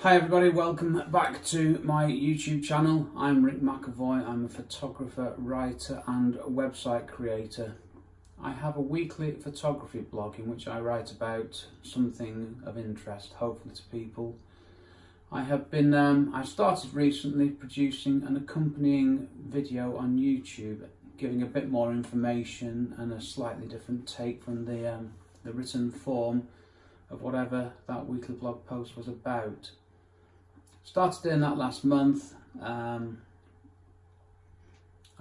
Hi everybody, welcome back to my YouTube channel. I'm McEvoy. I'm a photographer, writer and website creator. I have a weekly photography blog in which I write about something of interest, hopefully to people. I started recently producing an accompanying video on YouTube, giving a bit more information and a slightly different take from the written form of whatever that weekly blog post was about. Started doing that last month. I've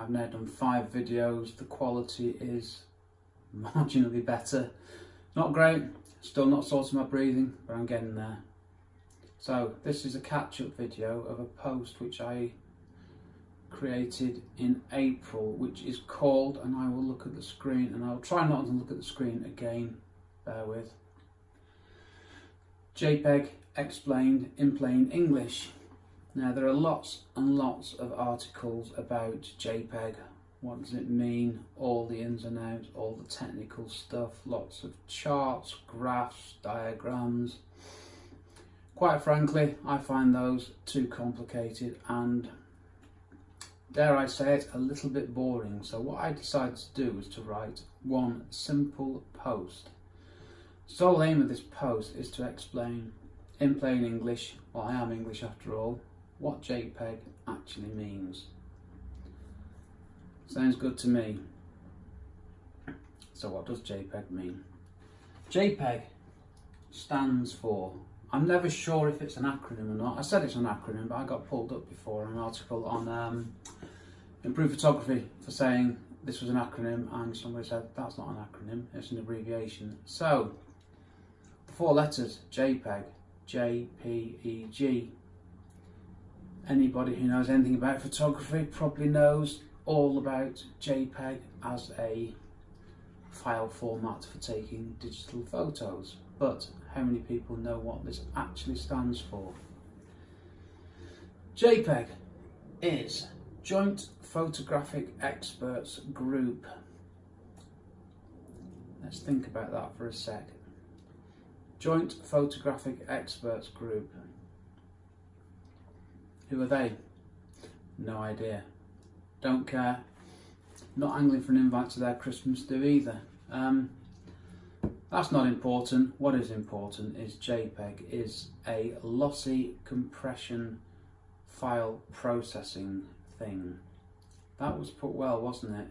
now done 5 videos. The quality is marginally better. Not great, still not sorting my breathing, but I'm getting there. So this is a catch-up video of a post which I created in April, which is called, and I will look at the screen, and I'll try not to look at the screen again, bear with. JPEG explained in plain English. Now there are lots and lots of articles about JPEG. What does it mean? All the ins and outs, all the technical stuff, lots of charts, graphs, diagrams. Quite frankly, I find those too complicated and, dare I say it, a little bit boring. So what I decided to do was to write one simple post. The sole aim of this post is to explain in plain English, well I am English after all, what JPEG actually means. Sounds good to me. So what does JPEG mean? JPEG stands for, I'm never sure if it's an acronym or not. I said it's an acronym, but I got pulled up before in an article on Improved Photography for saying this was an acronym, and somebody said that's not an acronym, it's an abbreviation. So, the 4 letters, JPEG, JPEG. Anybody who knows anything about photography probably knows all about JPEG as a file format for taking digital photos. But how many people know what this actually stands for? JPEG is Joint Photographic Experts Group. Let's think about that for a sec. Joint Photographic Experts Group. Who are they? No idea. Don't care. Not angling for an invite to their Christmas do either. That's not important. What is important is JPEG is a lossy compression file processing thing. That was put well, wasn't it?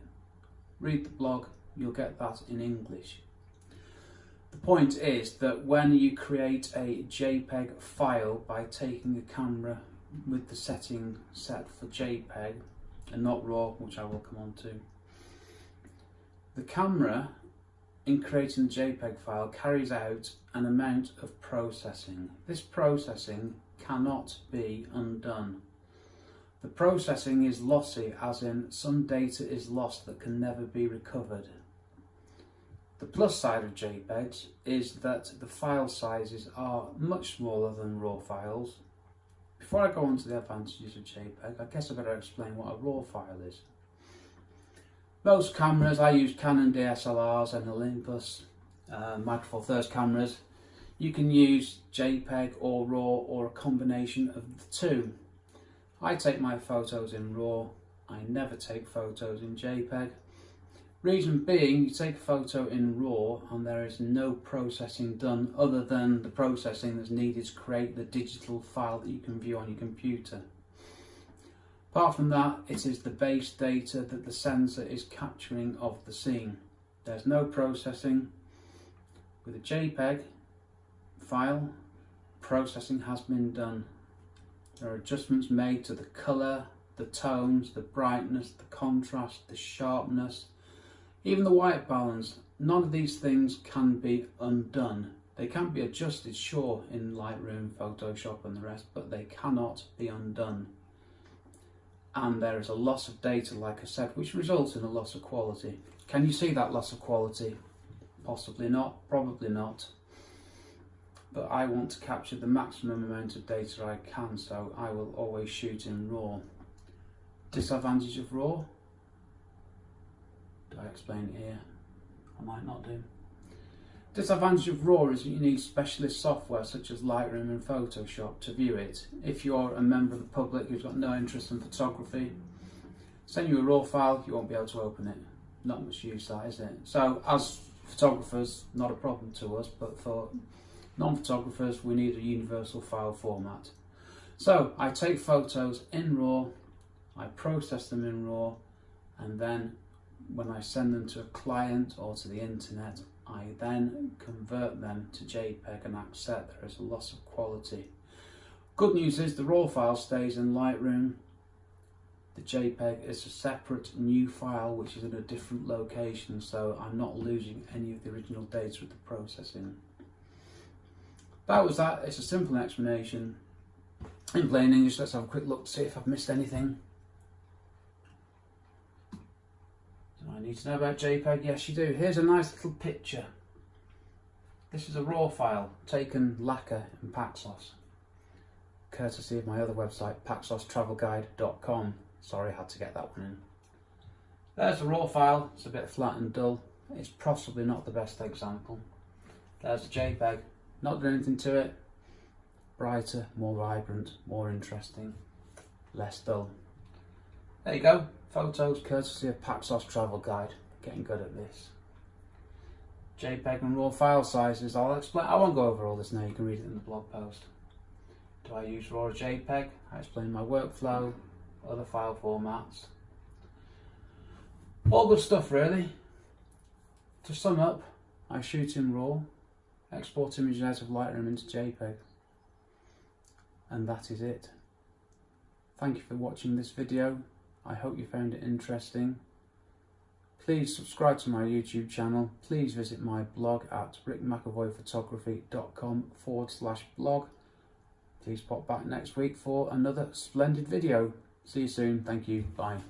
Read the blog, you'll get that in English. The point is that when you create a JPEG file by taking a camera with the setting set for JPEG and not RAW, which I will come on to, the camera in creating the JPEG file carries out an amount of processing. This processing cannot be undone. The processing is lossy, as in some data is lost that can never be recovered. The plus side of JPEGs is that the file sizes are much smaller than RAW files. Before I go on to the advantages of JPEG, I guess I better explain what a RAW file is. Most cameras, I use Canon DSLRs and Olympus Micro Four Thirds cameras. You can use JPEG or RAW or a combination of the two. I take my photos in RAW, I never take photos in JPEG. Reason being, you take a photo in RAW and there is no processing done other than the processing that's needed to create the digital file that you can view on your computer. Apart from that, it is the base data that the sensor is capturing of the scene. There's no processing. With a JPEG file, processing has been done. There are adjustments made to the colour, the tones, the brightness, the contrast, the sharpness, even the white balance. None of these things can be undone. They can be adjusted, sure, in Lightroom, Photoshop and the rest, but they cannot be undone. And there is a loss of data, like I said, which results in a loss of quality. Can you see that loss of quality? Possibly not, probably not. But I want to capture the maximum amount of data I can, so I will always shoot in RAW. Disadvantage of RAW? Do I explain it here? I might not do. Disadvantage of RAW is that you need specialist software such as Lightroom and Photoshop to view it. If you're a member of the public who's got no interest in photography, send you a RAW file, you won't be able to open it. Not much use that, is it? So as photographers, not a problem to us, but for non-photographers, we need a universal file format. So I take photos in RAW, I process them in RAW, and then when I send them to a client or to the internet, I then convert them to JPEG and accept there is a loss of quality. Good news is the RAW file stays in Lightroom. The JPEG is a separate new file which is in a different location, so I'm not losing any of the original data with the processing. That was that. It's a simple explanation. In plain English, let's have a quick look to see if I've missed anything. Do I need to know about JPEG? Yes, you do. Here's a nice little picture. This is a RAW file taken lacquer in Paxos, courtesy of my other website, paxostravelguide.com. Sorry, I had to get that one in. There's a RAW file. It's a bit flat and dull. It's possibly not the best example. There's a JPEG. Not doing anything to it. Brighter, more vibrant, more interesting, less dull. There you go. Photos courtesy of Paxos Travel Guide. Getting good at this. JPEG and RAW file sizes. I'll explain. I won't go over all this now. You can read it in the blog post. Do I use RAW or JPEG? I explain my workflow, other file formats. All good stuff, really. To sum up, I shoot in RAW, export images out of Lightroom into JPEG, and that is it. Thank you for watching this video. I hope you found it interesting. Please subscribe to my YouTube channel. Please visit my blog at rickmcevoyphotography.com/blog. Please pop back next week for another splendid video. See you soon. Thank you. Bye.